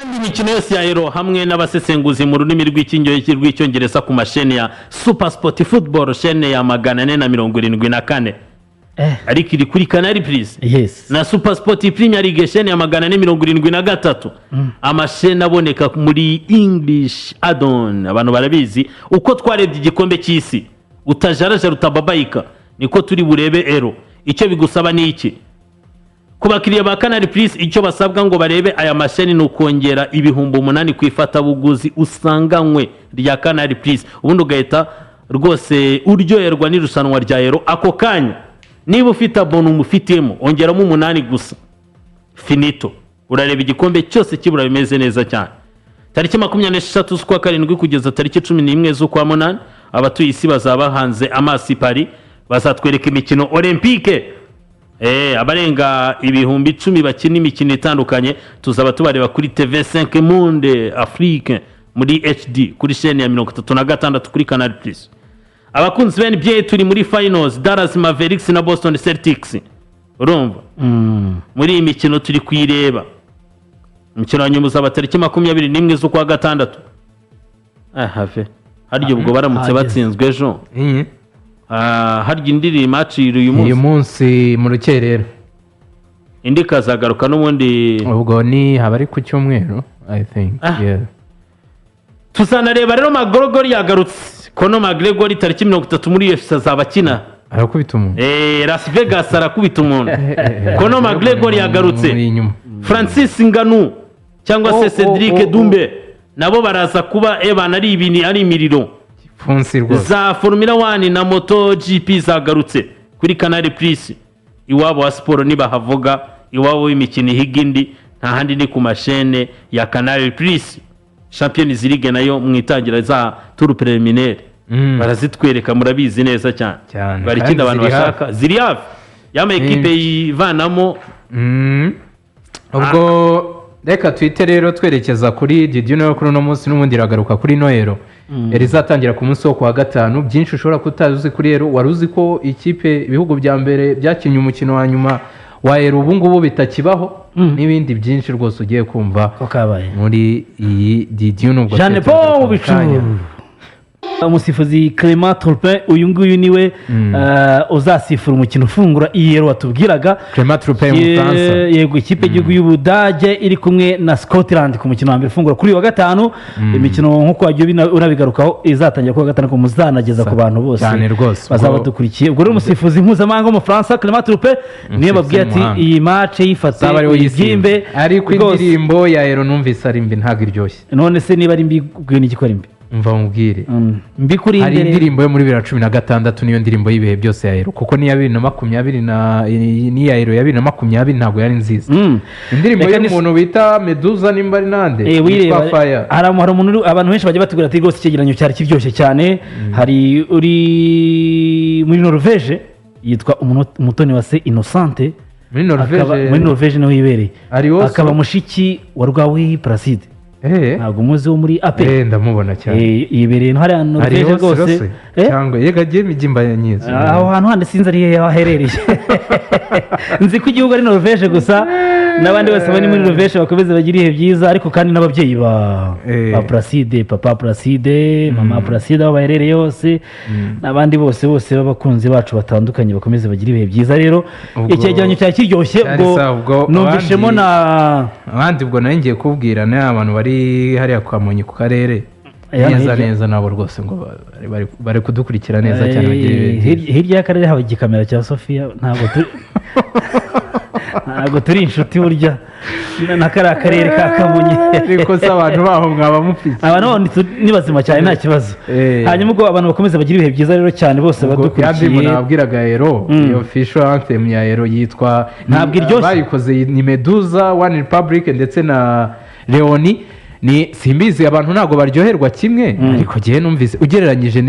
imikino yose ya Euro hamwe n'abasesenguzi mu rurimi rw'icyongereza ku masheni ya Super Sport Football shene ya 474 ariko iri kuri Canal Plus na Super Sport Premier League shene ya 473 amasheni aboneka muri English add-on. Abantu barabizi uko twarebye igikombe cy'isi utajaraja rutababayika niko turi burebe Euro. Icyo bigusaba ni iki? Ku bakiriya ba Canal Plus icyo basabwa ngo barebe aya masheni ni ukongera ibihumbi 8 ku ifatabuguzi usanganywe rya Canal Plus, ubundi ugahita rwose uryoherwa n'irushanwa rya Euro ako kanya. Niba ufite abono umufitemo ongeramo 8 gusa, finito, urareba igikombe cyose kibura bimeze neza cyane. Tariki 23 z'ukwa karindwi kugeza tariki 11 z'ukwa munani abatuye isi bazaba hanze amaso Paris, bazatwereka imikino Olympique. Abarenga ibihumbi 10 bakina imikino itandukanye tuzaba tubareba kuri TV5 Monde Afrique muri HD kuri chaîne ya 36 kuri Canal Plus. Abakunzi ba NBA turi muri finals, Dallas Mavericks na Boston Celtics. Urumva? Muri iyi mikino turi kuyireba. Umukino wa nyuma uzaba tariki 21 z'ukwa gatandatu. Have haryo ubwo baramutse batsinzwe ejo. Harya indiri match uyu munsi mu rukerera indi kazagaruka n'ubundi ubwo ni habari ku cyumweru I think. Tuzanareba rero McGregor yagarutse. Conor McGregor tariki 30 muri UFC azabakina arakubita umuntu. Las Vegas arakubita umuntu. Conor McGregor yagarutse. Francis Ngannou cyangwa se Cedric Doumbé nabo baraza kuba bana ari ibini ari imiriro za Formula 1 na Moto GP zagarutse kuri Canal Plus. Iwabo wa sport niba havuga iwabo w'imikino higindi nta handi ni ku mashene ya Canal Plus. Champions League nayo mwitangira za tour preliminaire barazitwereka murabizi neza cyane. Bari kinda abantu bashaka ziri hafi yama equipe yivanamo. Ubwo reka twite rero twerekeza kuri Didier no kuri no munsi n'umundi ragaruka kuri Noero. Rizatangira ku munsi wo kwa gatanu. Byinshi ushobora kutazuzi kuri Euro. Waruzi ko ikipe ibihugu bya mbere byakinnye umukino wa nyuma wa Euro ubu ngubu bitakibaho n'ibindi byinshi rwose ugiye kumva muri iyi Didier nubwo Jean Paul Bicu. Umusifuzi Clément Turpin uyu nguyu niwe uzasifura umukino ufungura iyi Euro watubwiraga. Clément Turpin mu Faransa, yego ikipe y'igihugu y'Ubudage iri kumwe na Scotland ku mukino wa mbere ufungura kuri wa gatanu. Imikino nkuko wagiye unabigarukaho izatangira ku wa gatanu ko muzanageza ku bantu bose bazaba dukurikiye. Ubwo rero umusifuzi mpuzamahanga mu Faransa Clément Turpin niwe babwiye ati iyi match yifate uyigimbe ariko indirimbo ya Euro numvise ari mbi ntago iryoshye. None se niba ari mbi bwiye n'igikora mbi mva mubwire mbi kuri imbere. Hari indirimbo yo muri 2016 niyo ndirimbo y'ibihe byose ya Euro kuko ni ya 2020 na ni ya Euro ya 2020 ntabwo yari nziza. Indirimbo y'umuntu bita Medusa nimba ari nande witwa Fire. Hari umuntu abantu benshi bajya batubwira ati rwose icyegeranyo cyari kiryoshye cyane. Hari uri muri Norvège yitwa umutoni wa se Innocente muri Norvège niho yibereye akaba mushiki wa Rwawi Placide. Ntabwo muzi wo muri ape ndamubona cyane yibereye no hariya Norvège rwose cyangwa yega giye mijimba ya nyizo aho hantu handi sinzi ari yaherereye. Nzi ko igihugu ari Norvège gusa n'abandi bose bari muri Norvège bakomeze bagira ibihe byiza ariko kandi n'ababyeyi ba Placide, papa Placide, mama Placide aho baherereye hose n'abandi bose b'abakunzi bacu batandukanye bakomeze bagira ibihe byiza. Rero icyegeranyo cyari kiryoshye ubwo numvishemo na abandi ubwo nayo ngiye kubwira n'abantu bari hariya kwa Monyi ku karere neza nabo rwose ngo bari kudukurikira neza cyane. Hirya y'akarere haba igikamera cya Sofia ntabwo turi inshuti burya n'akariya karere ka Kamonyi ariko se abantu baho mwaba mufite abantu ni bazima cyane nta kibazo. Hanyuma ubwo abantu bakomeza bagira ibihe byiza rero cyane bose badukurikiye. Kandi nabwiraga Euro iyo official anthem ya Euro yitwa ntabwo iryoshye bayikoze ni Medusa, One Republic ndetse na Leoni. Ni simbizi abantu ntago baryoherwa kimwe ariko gihe numvise ugereranyije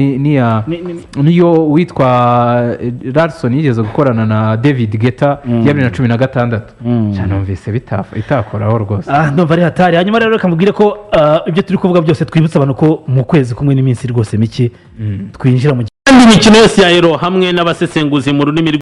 niyo witwa Larson yigeze gukorana na David Guetta ya 2016 cyane numvise itakoraho rwose. Ndumva ari hatari. Hanyuma rero kamubwire ko ibyo turi kuvuga byose twibutsa abantu ko mu kwezi kumwe n'iminsi rwose mike twinjira mu imikino yose ya Euro hamwe n'abasesenguzi mu rurimi